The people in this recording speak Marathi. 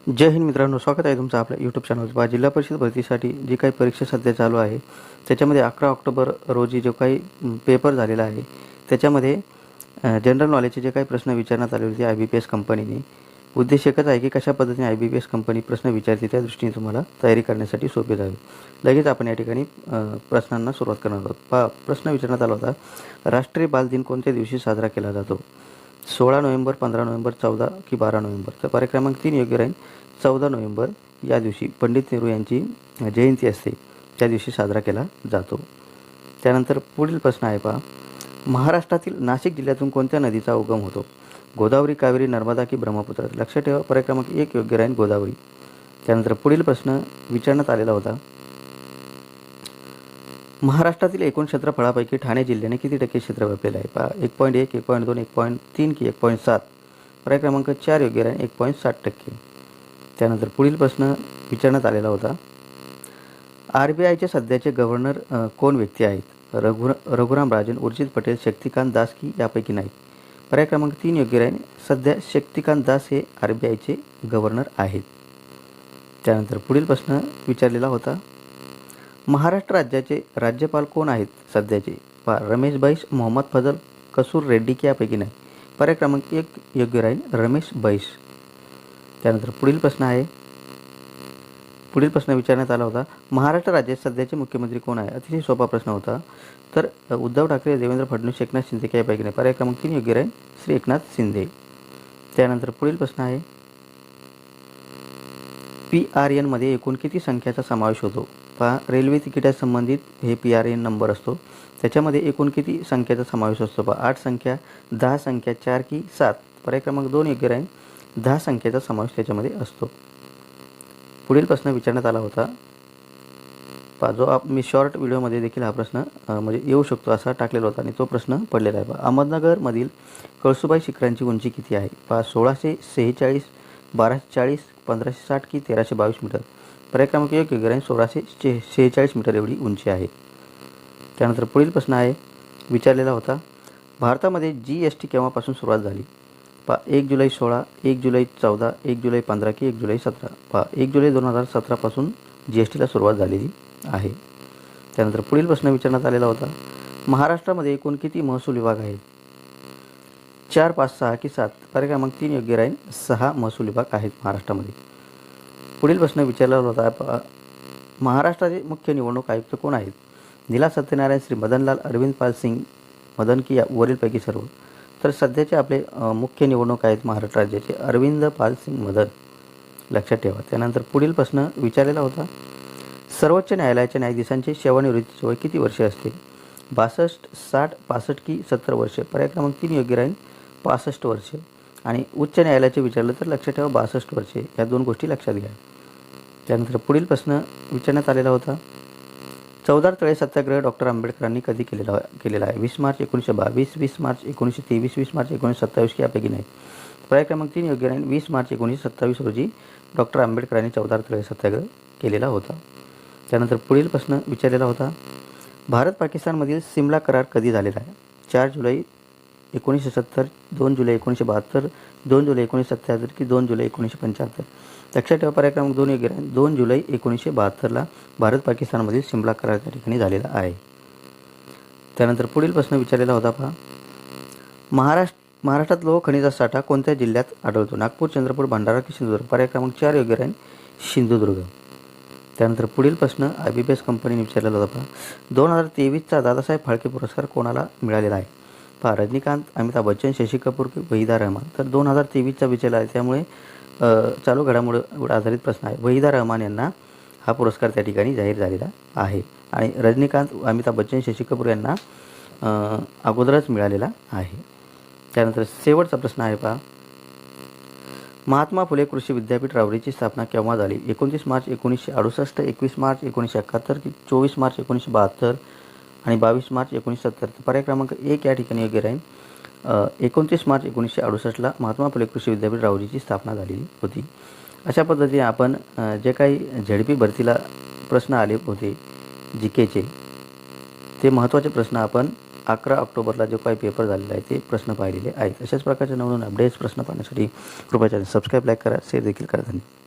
जय हिंद मित्रांनो, स्वागत आहे तुमचं आपल्या यूट्यूब चॅनलवर। जिल्हा परिषद भरतीसाठी जी काही परीक्षा सध्या चालू आहे त्याच्यामध्ये 11 ऑक्टोबर रोजी जो काही पेपर झालेला आहे त्याच्यामध्ये जनरल नॉलेजचे जे काही प्रश्न विचारण्यात आले होते IBPS कंपनीने, उद्देश एकच आहे की कशा पद्धतीने IBPS कंपनी प्रश्न विचारते त्या दृष्टीने तुम्हाला तयारी करण्यासाठी सोपे जावे। लगेच आपण या ठिकाणी प्रश्नांना सुरुवात करणार आहोत। प्रश्न विचारण्यात आला होता, राष्ट्रीय बाल दिन कोणत्या दिवशी साजरा केला जातो? 16 नोव्हेंबर, 15 नोव्हेंबर, 14 की 12 नोव्हेंबर? तर पर्याय क्रमांक 3 योग्य राहील। 14 नोव्हेंबर या दिवशी पंडित नेहरू यांची जयंती असते, त्या दिवशी साजरा केला जातो। त्यानंतर पुढील प्रश्न आहे पहा, महाराष्ट्रातील नाशिक जिल्ह्यातून कोणत्या नदीचा उगम होतो? गोदावरी, कावेरी, नर्मदा की ब्रह्मपुत्र? लक्षात ठेवा, पर्याय क्रमांक 1 योग्य राहील, गोदावरी। त्यानंतर पुढील प्रश्न विचारण्यात आलेला होता, महाराष्ट्रातील एकूण क्षेत्रफळापैकी ठाणे जिल्ह्याने किती टक्के क्षेत्र व्यापलेले आहे? पहा, 1.1, 1.2, 1.3 की 1.7? पर्याय क्रमांक 4 योग्य राहील, 1.7%। त्यानंतर पुढील प्रश्न विचारण्यात आलेला होता, RBIचे सध्याचे गव्हर्नर कोण व्यक्ती आहेत? रघुराम राजन, उर्जित पटेल, शक्तिकांत दास की यापैकी नाही? पर्याय क्रमांक 3 योग्य राहील, सध्या शक्तिकांत दास हे RBIचे गव्हर्नर आहेत। त्यानंतर पुढील प्रश्न विचारलेला होता, महाराष्ट्र राज्याचे राज्यपाल कोण आहेत सध्याचे? पहा, रमेश बैस, मोहम्मद फजल, कसूर रेड्डी की यापैकी नाही? पर्याय क्रमांक 1 योग्य राहील, रमेश बैस। त्यानंतर पुढील प्रश्न विचारण्यात आला होता, महाराष्ट्र राज्याचे सध्याचे मुख्यमंत्री कोण आहे? अतिशय सोपा प्रश्न होता। तर उद्धव ठाकरे, देवेंद्र फडणवीस, एकनाथ शिंदे की यापैकी नाही? पर्याय क्रमांक 3 योग्य राहील, श्री एकनाथ शिंदे। त्यानंतर पुढील प्रश्न आहे, PRN मध्ये एकूण किती संख्याचा समावेश होतो? पहा, रेल्वे तिकिटाशी संबंधित हे PRN नंबर असतो, त्याच्यामध्ये एकूण किती संख्याचा समावेश असतो? पहा, 8 संख्या, 10 संख्या, 4 की 7? पर्याय क्रमांक 2 योग्य राहील, 10 संख्येचा समावेश त्याच्यामध्ये असतो। पुढील प्रश्न विचारण्यात आला होता, पहा, जो मी शॉर्ट व्हिडिओमध्ये देखील हा प्रश्न म्हणजे येऊ शकतो असा टाकलेला होता आणि तो प्रश्न पडलेला आहे। पहा, अहमदनगरमधील कळसुबाई शिखरांची उंची किती आहे? पहा, 1646, 1240, 1560 की 1322 मीटर? पर्याय क्रमांक 1 योग्य राहील, 1646 मीटर एवढी उंची आहे। त्यानंतर पुढील प्रश्न आहे विचारलेला होता, भारतामध्ये GST केव्हापासून सुरुवात झाली? पहा, 1 जुलै 16, 1 जुलै 14, 1 जुलै 15 की 1 जुलै 17? पहा, 1 जुलै 2017 पासून GSTला सुरुवात झालेली आहे। त्यानंतर पुढील प्रश्न विचारण्यात आलेला होता, महाराष्ट्रामध्ये एकूण किती महसूल विभाग आहेत? 4, 5, 6 की 7? पर्याय क्रमांक 3 योग्य राहील, 6 महसूल विभाग आहेत महाराष्ट्रामध्ये। पुढील प्रश्न विचारलेला होता, महाराष्ट्राचे मुख्य निवडणूक आयुक्त कोण आहेत? नीला सत्यनारायण, श्री मदनलाल, अरविंद पाल सिंग, मदन की वरीलपैकी सर्व? तर सध्याचे आपले मुख्य निवडणूक आहेत महाराष्ट्र राज्याचे अरविंद पाल सिंग मदन, लक्षात ठेवा। त्यानंतर पुढील प्रश्न विचारलेला होता, सर्वोच्च न्यायालयाच्या न्यायाधीशांचे सेवानिवृत्तीचे वय किती वर्षे असते? 62, 60, 65 की 70 वर्षे? पर्याय क्रमांक 3 योग्य राहील, 65 वर्षे। आणि उच्च न्यायालयाचे विचारलं तर लक्षात ठेवा 62 वर्षे, या दोन गोष्टी लक्षात घ्या। त्यानंतर पुढील प्रश्न विचारण्यात आलेला होता, चौदार तळे सत्याग्रह डॉक्टर आंबेडकरांनी कधी केलेला आहे? 20 मार्च 1922, 20 मार्च 1923, 20 मार्च 1927 की यापैकी नाही? पर्याय क्रमांक 3 योग्य राहील, 20 मार्च 1927 रोजी डॉक्टर आंबेडकरांनी चौदार तळे सत्याग्रह केलेला होता। त्यानंतर पुढील प्रश्न विचारलेला होता, भारत पाकिस्तानमधील सिमला करार कधी झालेला आहे? 4 जुलै 1970, 2 जुलै 1972, 2 जुलै 1977 की 2 जुलै 1975? लक्षात ठेवा, पर्याय क्रमांक 2 योग्य राहील, 2 जुलै 1972ला भारत पाकिस्तानमधील सिमला करार त्या ठिकाणी झालेला आहे। त्यानंतर पुढील प्रश्न विचारलेला होता, पहा, महाराष्ट्रात लोह खनिजा साठा कोणत्या जिल्ह्यात आढळतो? नागपूर, चंद्रपूर, भंडारा की सिंधुदुर्ग? पर्याय क्रमांक 4 योग्य राहील, सिंधुदुर्ग। त्यानंतर पुढील प्रश्न IBPS कंपनीने विचारलेला होता, पहा, 2023चा दादासाहेब फाळके पुरस्कार कोणाला मिळालेला आहे? पहा, रजनीकांत, अमिताभ बच्चन, शशी कपूर की वहिदा रहमान? तर 2023चा विचारला आहे, त्यामुळे चालू घडामोडीवर आधारित प्रश्न आहे। वहिदा रहमान यांना हा पुरस्कार त्या ठिकाणी जाहीर झालेला आहे आणि रजनीकांत, अमिताभ बच्चन, शशी कपूर यांना अगोदरच मिळालेला आहे। त्यानंतर शेवटचा प्रश्न आहे, पहा, महात्मा फुले कृषी विद्यापीठ राहुरीची स्थापना केव्हा झाली? 29 मार्च 1968, 21 मार्च 1971 की 24 मार्च 1972 आणि 22 मार्च 1970? पर्याय क्रमांक 1 या ठिकाणी योग्य राहील, 29 मार्च 1968ला महात्मा फुले कृषी विद्यापीठ राहुरीची स्थापना झालेली होती। अशा पद्धतीने आपण जे काही झेडपी भरतीला प्रश्न आले होते GKचे, ते महत्त्वाचे प्रश्न आपण 11 ऑक्टोबरला जो काही पेपर झालेला आहे ते प्रश्न पाहिलेले आहेत। अशाच प्रकारचे नवनवीन अपडेट्स प्रश्न पाहण्यासाठी कृपया चॅनल सबस्क्राईब, लाईक करा, शेअर देखील करा। धन्यवाद।